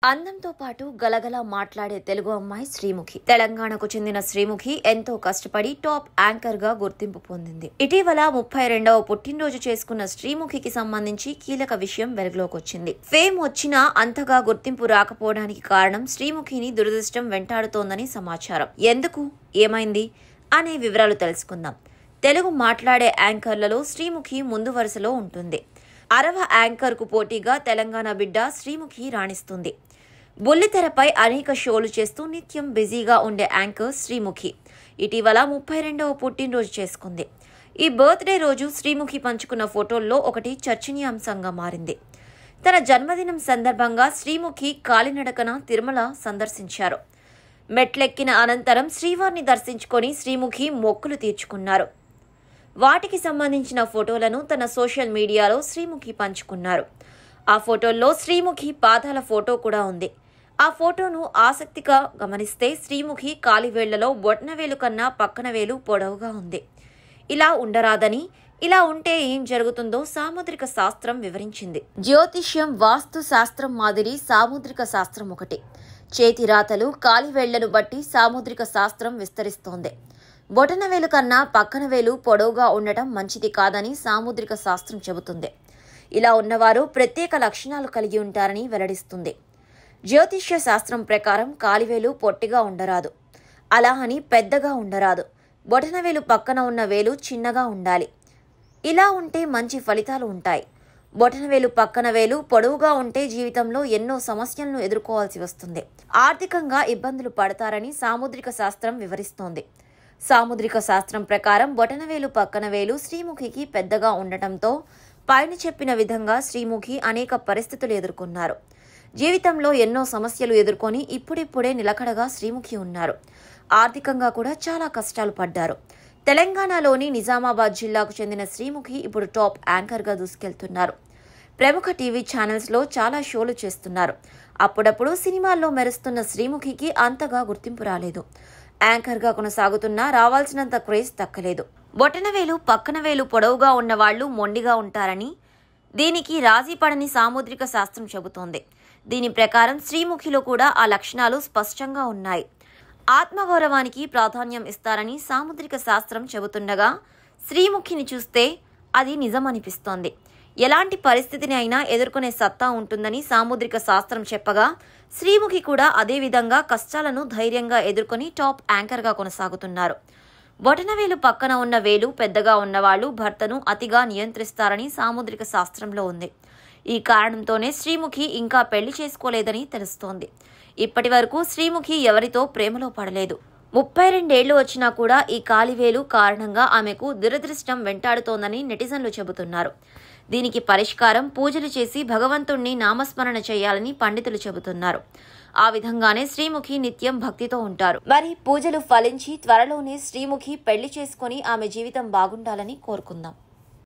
అందంతో పాటు గలగల మాట్లాడే తెలుగు అమ్మాయి శ్రీముఖి. తెలంగాణకు చెందిన శ్రీముఖి ఎంతో కష్టపడి టాప్ యాంకర్ గా గుర్తింపు పొందింది. ఇటీవల 32వ పుట్టినరోజు చేసుకున్న శ్రీముఖికి సంబంధించి కీలక విషయం వెలుగులోకి వచ్చింది. ఫేమ్ వచ్చినా అంతగా గుర్తింపు రాకపోవడానికి కారణం శ్రీముఖిని దురదృష్టం వెంటాడుతోందని సమాచారం. ఎందుకు, ఏమైంది అనే వివరాలు తెలుసుకుందాం. తెలుగు మాట్లాడే యాంకర్లలో శ్రీముఖి ముందు వరుసలో ఉంటుంది. అరవ యాంకర్ కు పోటీగా తెలంగాణ బిడ్డ శ్రీముఖి రాణిస్తుంది. బుల్లితెరపై అనేక షోలు చేస్తూ నిత్యం బిజీగా ఉండే యాంకర్ శ్రీముఖి ఇటీవల 32వ పుట్టినరోజు చేసుకుంది. ఈ బర్త్డే రోజు శ్రీముఖి పంచుకున్న ఫోటోల్లో ఒకటి చర్చనీయాంశంగా మారింది. తన జన్మదినం సందర్భంగా శ్రీముఖి కాలినడకన తిరుమల సందర్శించారు. మెట్లెక్కిన అనంతరం శ్రీవారిని దర్శించుకొని శ్రీముఖి మొక్కులు తీర్చుకున్నారు. వాటికి సంబంధించిన ఫోటోలను తన సోషల్ మీడియాలో శ్రీముఖి పంచుకున్నారు. ఆ ఫోటోల్లో శ్రీముఖి పాదాల ఫోటో కూడా ఉంది. ఆ ఫోటోను ఆసక్తిగా గమనిస్తే శ్రీముఖి కాలివేళ్లలో బొటనవేలు కన్నా పక్కన వేలు పొడవుగా ఉంది. ఇలా ఉండరాదని, ఇలా ఉంటే ఏం జరుగుతుందో సాముద్రిక శాస్త్రం వివరించింది. జ్యోతిష్యం, వాస్తు శాస్త్రం మాదిరి సాముద్రిక శాస్త్రం ఒకటి. చేతి రాతలు, కాలివేళ్లను బట్టి సాముద్రిక శాస్త్రం విస్తరిస్తోంది. బొటనవేలు కన్నా పక్కన వేలు పొడవుగా ఉండటం మంచిది కాదని సాముద్రిక శాస్త్రం చెబుతుంది. ఇలా ఉన్నవారు ప్రత్యేక లక్షణాలు కలిగి ఉంటారని వెల్లడిస్తుంది. జ్యోతిష్య శాస్త్రం ప్రకారం కాలివేలు పొట్టిగా ఉండరాదు, అలా అని పెద్దగా ఉండరాదు. బొటనవేలు పక్కన ఉన్న వేలు చిన్నగా ఉండాలి. ఇలా ఉంటే మంచి ఫలితాలు ఉంటాయి. బొటనవేలు పక్కన వేలు పొడవుగా ఉంటే జీవితంలో ఎన్నో సమస్యలను ఎదుర్కోవాల్సి వస్తుంది. ఆర్థికంగా ఇబ్బందులు పడతారని సాముద్రిక శాస్త్రం వివరిస్తోంది. సాముద్రిక శాస్త్రం ప్రకారం బొటనవేలు పక్కన వేలు శ్రీముఖికి పెద్దగా ఉండటంతో పైన చెప్పిన విధంగా శ్రీముఖి అనేక పరిస్థితులు ఎదుర్కొన్నారు. జీవితంలో ఎన్నో సమస్యలు ఎదుర్కొని ఇప్పుడిప్పుడే నిలకడగా శ్రీముఖి ఉన్నారు. ఆర్థికంగా కూడా చాలా కష్టాలు పడ్డారు. తెలంగాణలోని నిజామాబాద్ జిల్లాకు చెందిన శ్రీముఖి ఇప్పుడు టాప్ యాంకర్గా దూసుకెళ్తున్నారు. ప్రముఖ టీవీ ఛానల్స్లో చాలా షోలు చేస్తున్నారు. అప్పుడప్పుడు సినిమాల్లో మెరుస్తున్న శ్రీముఖికి అంతగా గుర్తింపు రాలేదు. యాంకర్గా కొనసాగుతున్నా రావాల్సినంత క్రేజ్ దక్కలేదు. బొటనవేలు పక్కన వేలు పొడవుగా ఉన్నవాళ్లు మొండిగా ఉంటారని, దీనికి రాజీ పడని సాముద్రిక శాస్త్రం చెబుతోంది. దీని ప్రకారం శ్రీముఖిలో కూడా ఆ లక్షణాలు స్పష్టంగా ఉన్నాయి. ఆత్మగౌరవానికి ప్రాధాన్యం ఇస్తారని సాముద్రిక శాస్త్రం చెబుతుండగా శ్రీముఖిని చూస్తే అది నిజమనిపిస్తోంది. ఎలాంటి పరిస్థితిని అయినా ఎదుర్కొనే సత్తా ఉంటుందని సాముద్రిక శాస్త్రం చెప్పగా శ్రీముఖి కూడా అదే విధంగా కష్టాలను ధైర్యంగా ఎదుర్కొని టాప్ యాంకర్గా కొనసాగుతున్నారు. బొటనవేలు పక్కన ఉన్న వేలు పెద్దగా ఉన్నవాళ్లు భర్తను అతిగా నియంత్రిస్తారని సాముద్రిక శాస్త్రంలో ఉంది. ఈ కారణంతోనే శ్రీముఖి ఇంకా పెళ్లి చేసుకోలేదని తెలుస్తోంది. ఇప్పటి వరకు శ్రీముఖి ఎవరితో ప్రేమలో పడలేదు. 32 ఏళ్లు వచ్చినా కూడా ఈ కాలివేలు కారణంగా ఆమెకు దురదృష్టం వెంటాడుతోందని నెటిజన్లు చెబుతున్నారు. దీనికి పరిష్కారం పూజలు చేసి భగవంతుణ్ణి నామస్మరణ చేయాలని పండితులు చెబుతున్నారు. ఆ విధంగానే శ్రీముఖి నిత్యం భక్తితో ఉంటారు. మరి పూజలు ఫలించి త్వరలోనే శ్రీముఖి పెళ్లి చేసుకుని ఆమె జీవితం బాగుండాలని కోరుకుందాం.